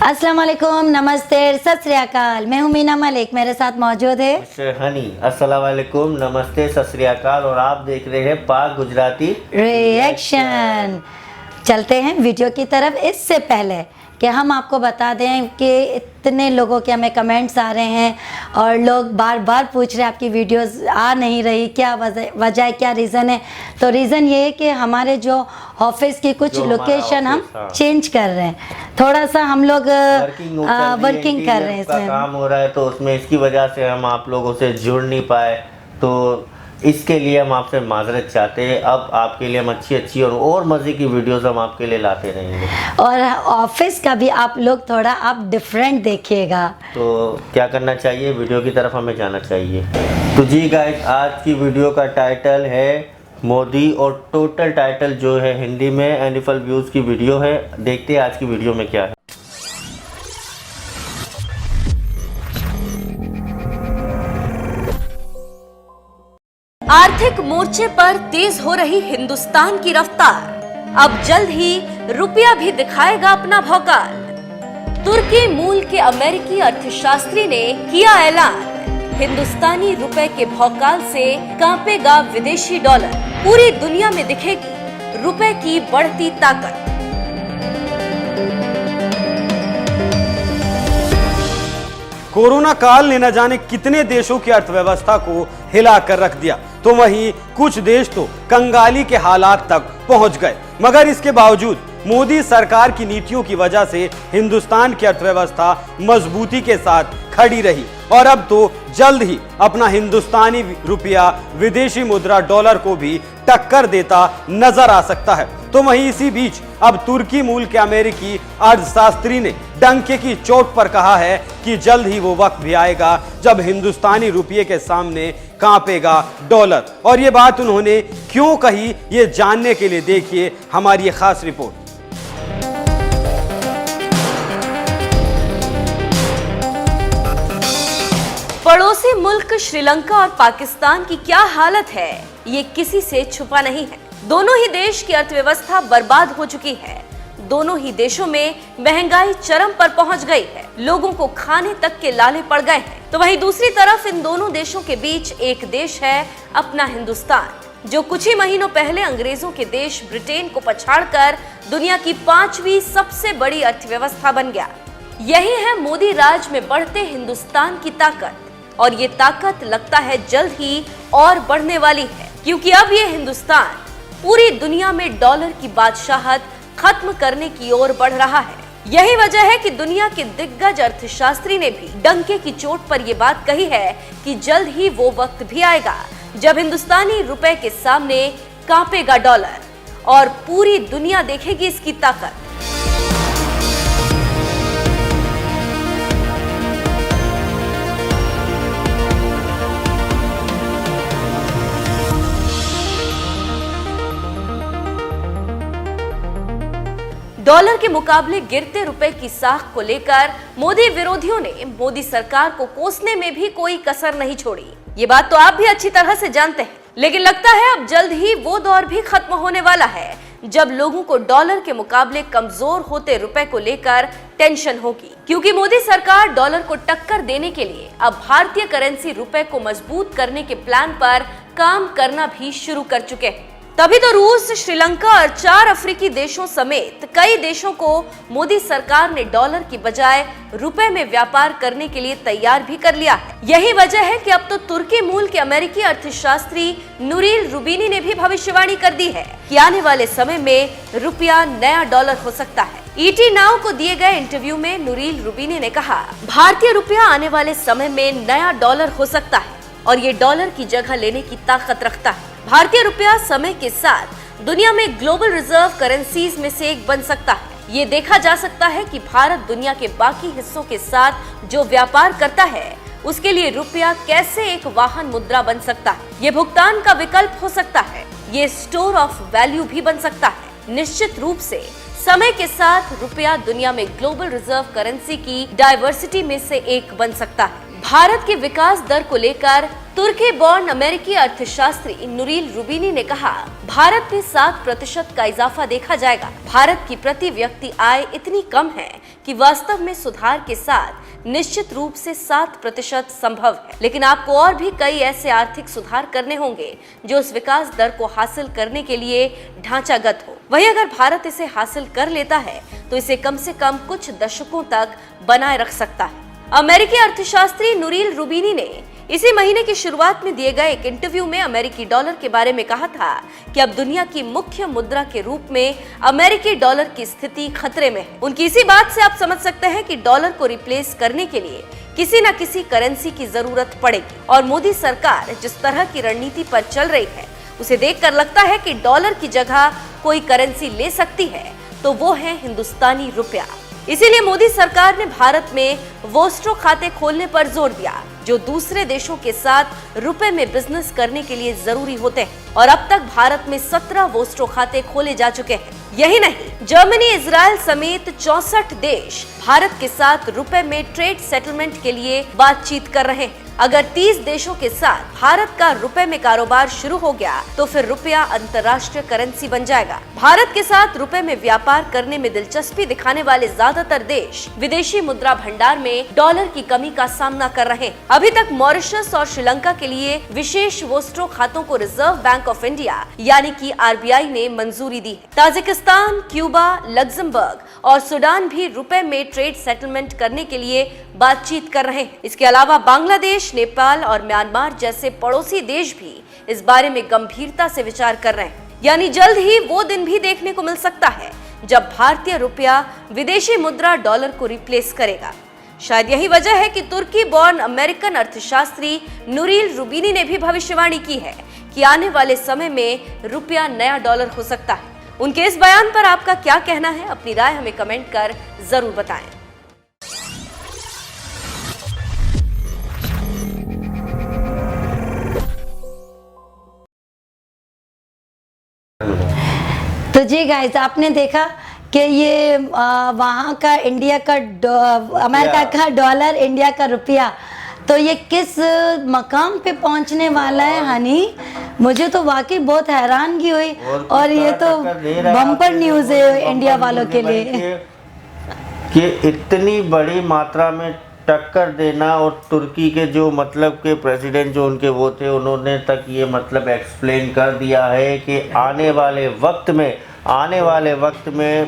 अस्सलाम वालेकुम, नमस्ते, सत श्री अकाल। मैं हूँ मीना मलिक, मेरे साथ मौजूद है मिस्टर हनी। अस्सलाम वालेकुम, नमस्ते, सत श्री अकाल। और आप देख रहे हैं पाक गुजराती रिएक्शन। चलते हैं वीडियो की तरफ। इससे पहले कि हम आपको बता दें कि इतने लोगों के हमें कमेंट्स आ रहे हैं और लोग बार बार पूछ रहे हैं आपकी वीडियोस आ नहीं रही, क्या वजह है, क्या रीज़न है। तो रीज़न ये है कि हमारे जो ऑफिस की कुछ लोकेशन हम चेंज कर रहे हैं, थोड़ा सा हम लोग वर्किंग कर रहे हैं, इसमें काम हो रहा है, तो उसमें इसकी वजह से हम आप लोगों से जुड़ नहीं पाए। तो इसके लिए हम आपसे माजरत चाहते हैं। अब आपके लिए हम अच्छी और मज़े की वीडियोस हम आपके लिए लाते रहेंगे। और ऑफिस का भी आप लोग थोड़ा आप डिफरेंट देखिएगा। तो क्या करना चाहिए, वीडियो की तरफ हमें जाना चाहिए। तो जी गाइस, आज की वीडियो का टाइटल है मोदी, और टोटल टाइटल जो है हिंदी में एनिमल व्यूज़ की वीडियो है। देखते हैं आज की वीडियो में क्या है। आर्थिक मोर्चे पर तेज हो रही हिंदुस्तान की रफ्तार। अब जल्द ही रुपया भी दिखाएगा अपना भौकाल। तुर्की मूल के अमेरिकी अर्थशास्त्री ने किया ऐलान, हिंदुस्तानी रुपए के भौकाल से कांपेगा विदेशी डॉलर। पूरी दुनिया में दिखेगी रुपए की बढ़ती ताकत। कोरोना काल ने न जाने कितने देशों की अर्थव्यवस्था को हिला कर रख दिया, तो वहीं कुछ देश तो कंगाली के हालात तक पहुंच गए। मगर इसके बावजूद मोदी सरकार की नीतियों की वजह से हिंदुस्तान की अर्थव्यवस्था मजबूती के साथ खड़ी रही और अब तो जल्द ही अपना हिंदुस्तानी रुपया विदेशी मुद्रा डॉलर को भी टक्कर देता नजर आ सकता है। तो वहीं इसी बीच अब तुर्की मूल के अमेरिकी अर्थशास्त्री ने डंके की चोट पर कहा है कि जल्द ही वो वक्त भी आएगा जब हिंदुस्तानी रुपये के सामने कांपेगा डॉलर। और ये बात उन्होंने क्यों कही, ये जानने के लिए देखिए हमारी ये खास रिपोर्ट। पड़ोसी मुल्क श्रीलंका और पाकिस्तान की क्या हालत है, ये किसी से छुपा नहीं है। दोनों ही देश की अर्थव्यवस्था बर्बाद हो चुकी है। दोनों ही देशों में महंगाई चरम पर पहुंच गई है। लोगों को खाने तक के लाले पड़ गए हैं। तो वहीं दूसरी तरफ इन दोनों देशों के बीच एक देश है अपना हिंदुस्तान, जो कुछ ही महीनों पहले अंग्रेजों के देश ब्रिटेन को पछाड़कर दुनिया की 5वीं सबसे बड़ी अर्थव्यवस्था बन गया। यही है मोदी राज में बढ़ते हिंदुस्तान की ताकत। और ये ताकत लगता है जल्द ही और बढ़ने वाली है, क्योंकि अब ये हिंदुस्तान पूरी दुनिया में डॉलर की बादशाहत खत्म करने की ओर बढ़ रहा है। यही वजह है कि दुनिया के दिग्गज अर्थशास्त्री ने भी डंके की चोट पर यह बात कही है कि जल्द ही वो वक्त भी आएगा जब हिंदुस्तानी रुपए के सामने कांपेगा डॉलर और पूरी दुनिया देखेगी इसकी ताकत। डॉलर के मुकाबले गिरते रुपए की साख को लेकर मोदी विरोधियों ने मोदी सरकार को कोसने में भी कोई कसर नहीं छोड़ी। ये बात तो आप भी अच्छी तरह से जानते हैं, लेकिन लगता है अब जल्द ही वो दौर भी खत्म होने वाला है जब लोगों को डॉलर के मुकाबले कमजोर होते रुपए को लेकर टेंशन होगी, क्योंकि मोदी सरकार डॉलर को टक्कर देने के लिए अब भारतीय करेंसी रुपए को मजबूत करने के प्लान पर काम करना भी शुरू कर चुके हैं। तभी तो रूस, श्रीलंका और 4 अफ्रीकी देशों समेत कई देशों को मोदी सरकार ने डॉलर की बजाय रुपए में व्यापार करने के लिए तैयार भी कर लिया है। यही वजह है कि अब तो तुर्की मूल के अमेरिकी अर्थशास्त्री नूरिल रूबिनी ने भी भविष्यवाणी कर दी है कि आने वाले समय में रुपया नया डॉलर हो सकता है। ईटी नाउ को दिए गए इंटरव्यू में नूरिल रूबिनी ने कहा, भारतीय रुपया आने वाले समय में नया डॉलर हो सकता है और ये डॉलर की जगह लेने की ताकत रखता है। भारतीय रुपया समय के साथ दुनिया में ग्लोबल रिजर्व करेंसीज में से एक बन सकता है। ये देखा जा सकता है कि भारत दुनिया के बाकी हिस्सों के साथ जो व्यापार करता है उसके लिए रुपया कैसे एक वाहन मुद्रा बन सकता है। ये भुगतान का विकल्प हो सकता है, ये स्टोर ऑफ वैल्यू भी बन सकता है। निश्चित रूप से समय के साथ रुपया दुनिया में ग्लोबल रिजर्व करेंसी की डाइवर्सिटी में से एक बन सकता है। भारत की विकास दर को लेकर तुर्की बॉर्न अमेरिकी अर्थशास्त्री नूरिल रूबिनी ने कहा, भारत में 7% का इजाफा देखा जाएगा। भारत की प्रति व्यक्ति आय इतनी कम है कि वास्तव में सुधार के साथ निश्चित रूप से 7% संभव है, लेकिन आपको और भी कई ऐसे आर्थिक सुधार करने होंगे जो उस विकास दर को हासिल करने के लिए ढांचागत हो। वहीं अगर भारत इसे हासिल कर लेता है तो इसे कम से कम कुछ दशकों तक बनाए रख सकता है। अमेरिकी अर्थशास्त्री नूरिल रूबिनी ने इसी महीने की शुरुआत में दिए गए एक इंटरव्यू में अमेरिकी डॉलर के बारे में कहा था कि अब दुनिया की मुख्य मुद्रा के रूप में अमेरिकी डॉलर की स्थिति खतरे में है। उनकी इसी बात से आप समझ सकते हैं कि डॉलर को रिप्लेस करने के लिए किसी न किसी करेंसी की जरूरत पड़ेगी और मोदी सरकार जिस तरह की रणनीति पर चल रही है उसे देखकर लगता है कि डॉलर की जगह कोई करेंसी ले सकती है तो वो है हिंदुस्तानी रुपया। इसीलिए मोदी सरकार ने भारत में वोस्ट्रो खाते खोलने पर जोर दिया जो दूसरे देशों के साथ रुपए में बिजनेस करने के लिए जरूरी होते हैं और अब तक भारत में 17 वोस्ट्रो खाते खोले जा चुके हैं। यही नहीं, जर्मनी, इजराइल समेत 64 देश भारत के साथ रुपए में ट्रेड सेटलमेंट के लिए बातचीत कर रहे हैं। अगर 30 देशों के साथ भारत का रुपए में कारोबार शुरू हो गया तो फिर रुपया अंतर्राष्ट्रीय करेंसी बन जाएगा। भारत के साथ रुपए में व्यापार करने में दिलचस्पी दिखाने वाले ज्यादातर देश विदेशी मुद्रा भंडार में डॉलर की कमी का सामना कर रहे हैं। अभी तक मॉरिशस और श्रीलंका के लिए विशेष वोस्ट्रो खातों को रिजर्व बैंक ऑफ इंडिया यानी कि RBI ने मंजूरी दी है। ताजिकिस्तान, क्यूबा, लग्जमबर्ग और सूडान भी रुपए में ट्रेड सेटलमेंट करने के लिए बातचीत कर रहे हैं। इसके अलावा बांग्लादेश, नेपाल और म्यांमार जैसे पड़ोसी देश भी इस बारे में गंभीरता से विचार कर रहे हैं। यानी जल्द ही वो दिन भी देखने को मिल सकता है जब भारतीय रुपया विदेशी मुद्रा डॉलर को रिप्लेस करेगा। शायद यही वजह है कि तुर्की बॉर्न अमेरिकन अर्थशास्त्री नूरिल रूबिनी ने भी भविष्यवाणी की है कि आने वाले समय में रुपया नया डॉलर हो सकता है। उनके इस बयान पर आपका क्या कहना है? अपनी राय हमें कमेंट कर जरूर बताएं। तो जी गाइस, आपने देखा कि ये वहाँ का इंडिया का अमेरिका का डॉलर, इंडिया का रुपया, तो ये किस मकाम पे पहुँचने वाला है हनी। मुझे तो वाकई बहुत हैरानगी हुई और ये तो बम्पर न्यूज़ है इंडिया वालों के लिए कि इतनी बड़ी मात्रा में टक्कर देना। और तुर्की के जो मतलब के प्रेसिडेंट जो उनके वो थे, उन्होंने तक ये मतलब एक्सप्लेन कर दिया है कि आने वाले वक्त में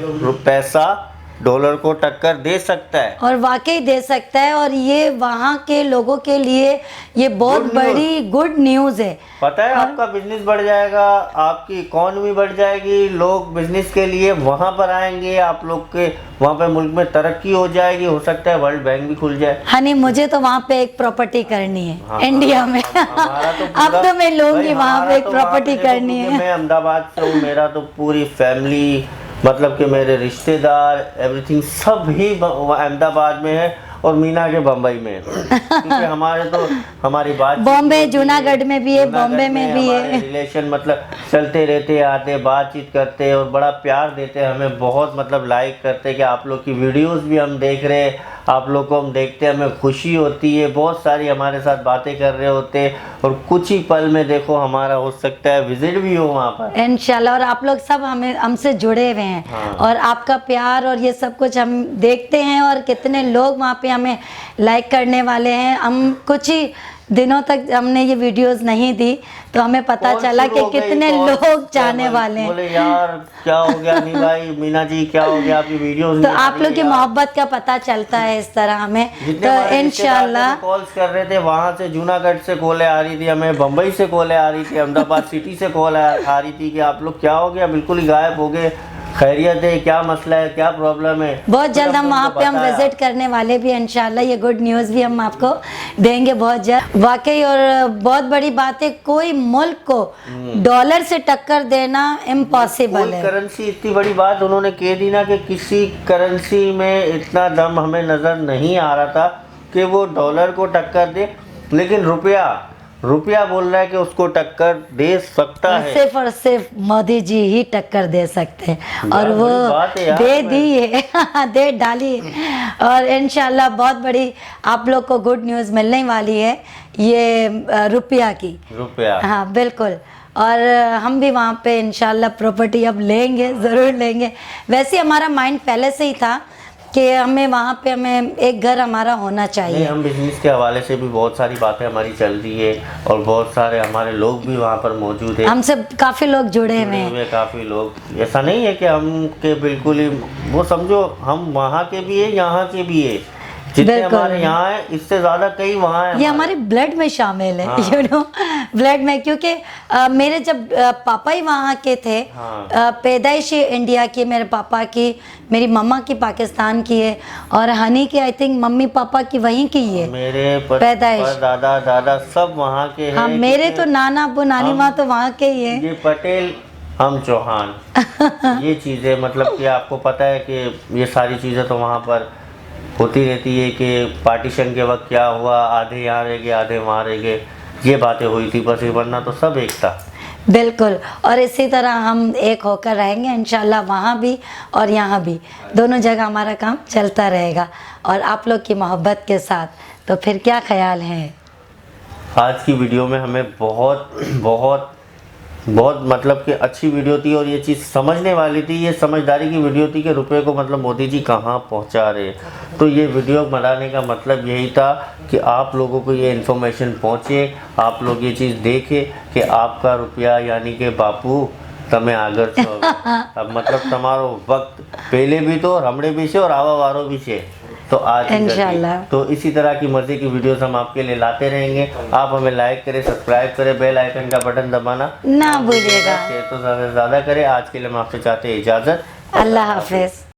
पैसा डॉलर को टक्कर दे सकता है और वाकई दे सकता है। और ये वहाँ के लोगों के लिए ये बहुत बड़ी गुड न्यूज़ है। पता है, आपका बिजनेस बढ़ जाएगा, आपकी इकोनॉमी बढ़ जाएगी, लोग बिजनेस के लिए वहाँ पर आएंगे, आप लोग के वहाँ पे मुल्क में तरक्की हो जाएगी, हो सकता है वर्ल्ड बैंक भी खुल जाए। हनी, मुझे तो वहाँ पे एक प्रॉपर्टी करनी है। हाँ, इंडिया में अब तो मैं लूंगी वहाँ पे एक प्रॉपर्टी करनी है। मैं अहमदाबाद से हूँ, मेरा तो पूरी फैमिली मतलब कि मेरे रिश्तेदार एवरीथिंग सब ही अहमदाबाद में है और मीना के बम्बई में है। क्योंकि हमारी बात बॉम्बे, जूनागढ़ में भी है, बॉम्बे में भी है। रिलेशन मतलब चलते रहते, आते, बातचीत करते और बड़ा प्यार देते, हमें बहुत मतलब लाइक करते कि आप लोग की वीडियोस भी हम देख रहे हैं, आप लोग को हम देखते हैं, हमें खुशी होती है। बहुत सारी हमारे साथ बातें कर रहे होते और कुछ ही पल में देखो हमारा हो सकता है विजिट भी हो वहाँ पर इंशाल्लाह। और आप लोग सब हमसे जुड़े हुए हैं। हाँ। और आपका प्यार और ये सब कुछ हम देखते हैं और कितने लोग वहाँ पे हमें लाइक करने वाले हैं। हम कुछ ही दिनों तक हमने ये वीडियोस नहीं दी तो हमें पता चला कि कितने लोग चाहने वाले हैं। बोले यार क्या हो गया नहीं भाई, मीना जी क्या हो गया आपकी वीडियोस। तो आप लोग की मोहब्बत का पता चलता है इस तरह हमें। तो इंशाल्लाह कॉल्स कर रहे थे, वहाँ से जूनागढ़ से कॉलें आ रही थी, हमें बम्बई से कॉलें आ रही थी, अहमदाबाद सिटी से कॉल आ रही थी कि आप लोग क्या हो गया, बिल्कुल ही गायब हो गए, खैरियत है, क्या मसला है, क्या प्रॉब्लम है। बहुत जल्द हम वहाँ पे हम विजिट करने वाले भी हैं इंशाल्लाह। ये गुड न्यूज़ भी हम आपको देंगे बहुत जल्द। वाकई और बहुत बड़ी बात है, कोई मुल्क को डॉलर से टक्कर देना इम्पॉसिबल है। करेंसी इतनी बड़ी बात उन्होंने कह दी ना कि किसी करेंसी में इतना दम हमें नज़र नहीं आ रहा था कि वो डॉलर को टक्कर दे, लेकिन रुपया रुपया बोल रहा है कि उसको टक्कर दे सकता है। सिर्फ और सिर्फ मोदी जी ही टक्कर दे सकते हैं और यार, वो बड़ी बात है यार, दे दी है दे डाली है। और इंशाल्लाह बहुत बड़ी आप लोग को गुड न्यूज़ मिलने वाली है ये रुपया की। रुपया, हाँ बिल्कुल। और हम भी वहाँ पे इंशाल्लाह प्रॉपर्टी अब लेंगे, ज़रूर लेंगे। वैसे हमारा माइंड पहले से ही था कि हमें वहाँ पे हमें एक घर हमारा होना नहीं, चाहिए। हम बिजनेस के हवाले से भी बहुत सारी बातें हमारी चल रही है और बहुत सारे हमारे लोग भी वहाँ पर मौजूद है, हमसे काफ़ी लोग जुड़े हुए हैं। हुए काफ़ी लोग। ऐसा नहीं है कि हम के बिल्कुल ही, वो समझो हम वहाँ के भी है, यहाँ के भी है, जितने बिल्कुल। हमारे यहाँ है इससे ज़्यादा कई वहाँ है। ये हमारे ब्लड में शामिल है, हाँ। यू नो, ब्लड में। क्योंकि मेरे जब पापा ही वहाँ के थे, हाँ। पैदाइश इंडिया की मेरे पापा की, मेरी मम्मा की पाकिस्तान की है और हनी की आई थिंक मम्मी पापा की वहीं की है। मेरे पैदाइश। दादा दादा सब वहाँ के हैं। हाँ, मेरे तो नाना अब्बू नानी माँ तो वहाँ के ही है। ये पटेल, हम चौहान। ये चीज़ें मतलब कि आपको पता है कि ये सारी चीज़ें तो वहाँ पर होती रहती है कि पार्टीशन के वक्त क्या हुआ, आधे यहाँ रह गए आधे वहाँ रह गए, ये बातें हुई थी बस, वरना तो सब एक था। बिल्कुल। और इसी तरह हम एक होकर रहेंगे इंशाल्लाह, वहाँ भी और यहाँ भी, दोनों जगह हमारा काम चलता रहेगा और आप लोग की मोहब्बत के साथ। तो फिर क्या ख्याल है? आज की वीडियो में हमें बहुत बहुत बहुत मतलब कि अच्छी वीडियो थी और ये चीज़ समझने वाली थी, ये समझदारी की वीडियो थी कि रुपए को मतलब मोदी जी कहाँ पहुँचा रहे। तो ये वीडियो बनाने का मतलब यही था कि आप लोगों को ये इन्फॉर्मेशन पहुँचे, आप लोग ये चीज़ देखें कि आपका रुपया यानी कि बापू तमें आगर छो। अब मतलब तमारो वक्त पहले भी तो हमड़े भी से और आवा वारो भी से, तो आज इंशाल्लाह। तो इसी तरह की मज़े की वीडियोस हम आपके लिए लाते रहेंगे। आप हमें लाइक करें, सब्सक्राइब करें, बेल आइकन का बटन दबाना ना भूलिएगा। शेयर तो ज़्यादा से ज़्यादा करें। आज के लिए हम आपसे चाहते हैं इजाज़त। अल्लाह हाफिज़।